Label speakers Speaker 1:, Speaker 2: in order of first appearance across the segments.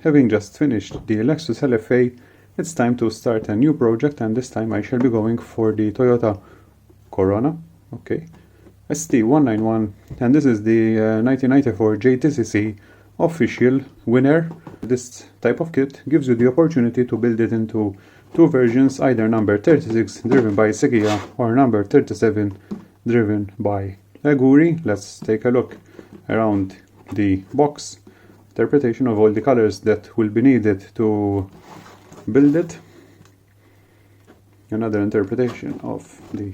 Speaker 1: having just finished the Lexus LFA, it's time to start a new project, and this time I shall be going for the Toyota Corona, ST191, and this is the 1994 JTCC official winner. This type of kit gives you the opportunity to build it into two versions, either number 36 driven by Sekiya or number 37 driven by Aguri. Let's take a look around the box. Interpretation of all the colors that will be needed to build it. Another interpretation of the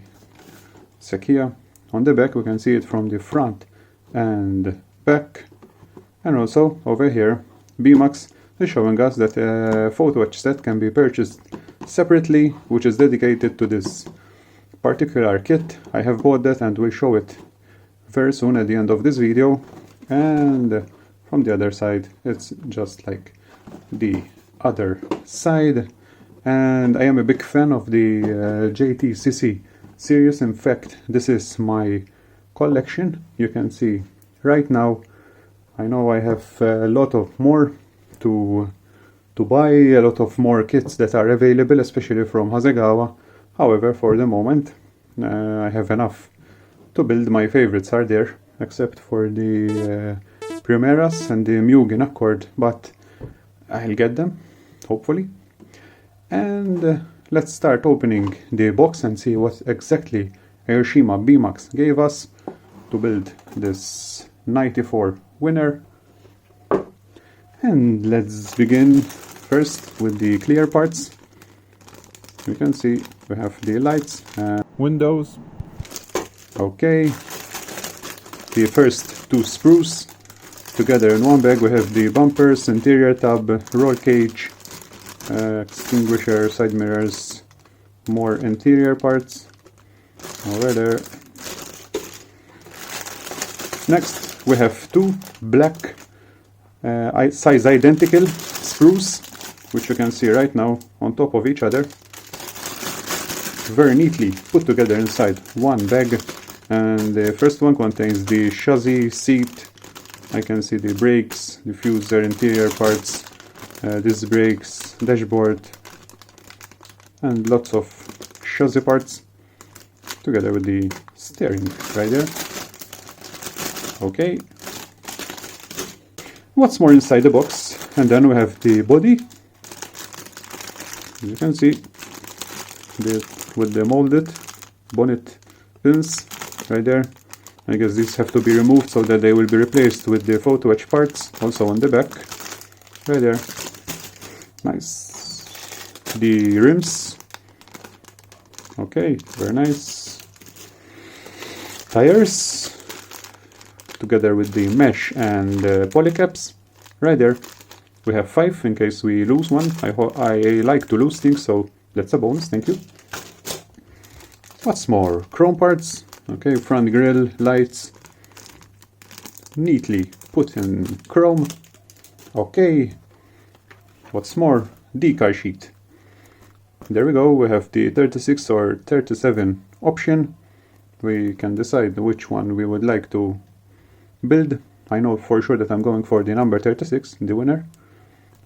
Speaker 1: Sekiya. On the back we can see it from the front and back, and also over here Beemax is showing us that a photo etch set can be purchased separately, which is dedicated to this particular kit. I have bought that and will show it very soon at the end of this video. And from the other side it's just like the other side, and I am a big fan of the JTCC series. In fact, this is my collection. You can see right now, I know I have a lot of more to buy, a lot of more kits that are available, especially from Hasegawa. However, for the moment I have enough to build. My favorites are there, except for the Primeras and the Mugen Accord, but I'll get them, hopefully. And let's start opening the box and see what exactly Aoshima Beemax gave us to build this 94 winner. And let's begin first with the clear parts. You can see we have the lights and windows. Okay, the first two sprues together in one bag. We have the bumpers, interior tab, roll cage, extinguisher, side mirrors, more interior parts over there. Next we have two black size identical sprues, which you can see right now on top of each other, very neatly put together inside one bag. And the first one contains the chassis, seat, I can see the brakes, diffuser, interior parts, disc brakes, dashboard, and lots of chassis parts together with the steering right there. Okay, what's more inside the box? And then we have the body. You can see with the molded bonnet pins right there. I guess these have to be removed so that they will be replaced with the photo etch parts, also on the back right there. Nice. The rims, okay, very nice. Tires together with the mesh and polycaps right there. We have 5 in case we lose one. I like to lose things, so that's a bonus, thank you. What's more? Chrome parts. Okay, front grille, lights, neatly put in chrome. Okay, what's more? Decal sheet. There we go, we have the 36 or 37 option. We can decide which one we would like to build. I know for sure that I'm going for the number 36, the winner.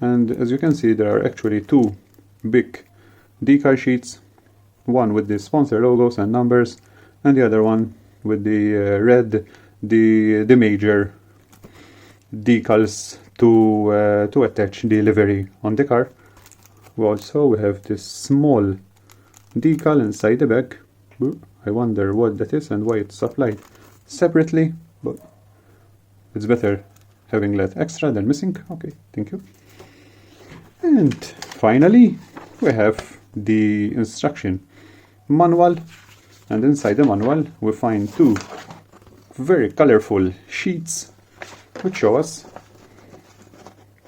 Speaker 1: And as you can see, there are actually two big decal sheets, one with the sponsor logos and numbers, and the other one with the red, the major decals to attach the livery on the car. Also we have this small decal inside the bag. I wonder what that is and why it's supplied separately, but it's better having that extra than missing. Okay, thank you. And finally we have the instruction manual, and inside the manual we find two very colorful sheets which show us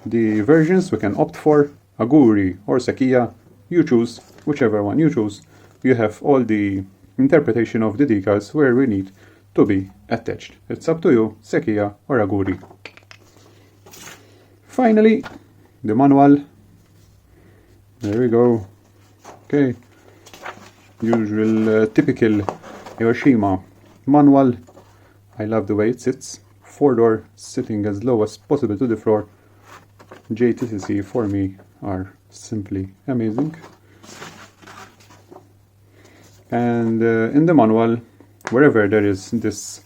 Speaker 1: the versions we can opt for, Aguri or Sekiya. You choose whichever one you choose. You have all the interpretation of the decals where we need to be attached. It's up to you, Sekiya or Aguri. Finally, the manual. There we go. Okay, usual typical Aoshima manual. I love the way it sits. 4-door, sitting as low as possible to the floor. JTCC for me are simply amazing. And in the manual, wherever there is this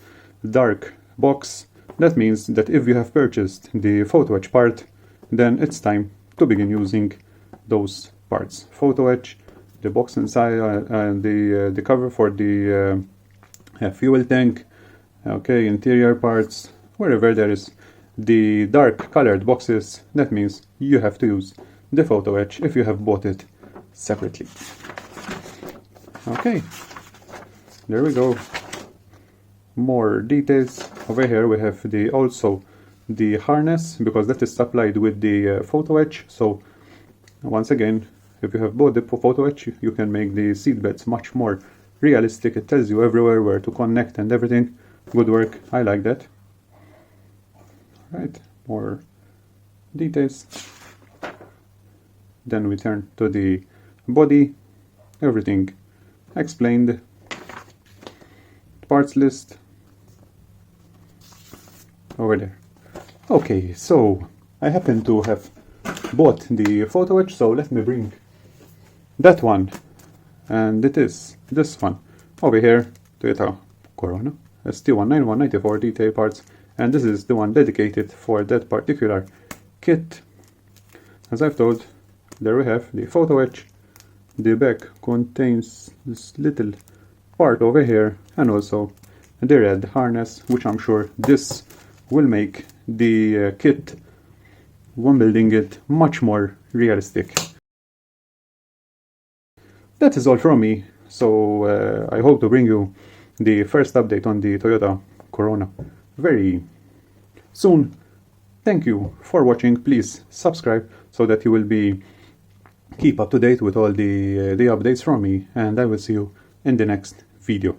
Speaker 1: dark box, that means that if you have purchased the photo etch part, then it's time to begin using those parts. Photo etch, the box inside, the cover for the fuel tank, okay, interior parts, wherever there is the dark colored boxes, that means you have to use the photo etch if you have bought it separately. Okay, there we go. More details. Over here we have also the harness, because that is supplied with the photo etch. So once again, if you have bought the photo etch, you can make the seat beds much more realistic. It tells you everywhere where to connect and everything. Good work, I like that. Right, more details. Then we turn to the body. Everything explained. Parts list over there. Okay, so I happen to have bought the photo etch, so let me bring that one, and it is this one over here, Toyota Corona ST191 94 detail parts, and this is the one dedicated for that particular kit. As I've told, there we have the photo etch. The back contains this little part over here, and also the red harness, which I'm sure this will make the kit, when building it, much more realistic. That is all from me, so I hope to bring you the first update on the Toyota Corona very soon. Thank you for watching. Please subscribe so that you will be keep up to date with all the updates from me, and I will see you in the next video.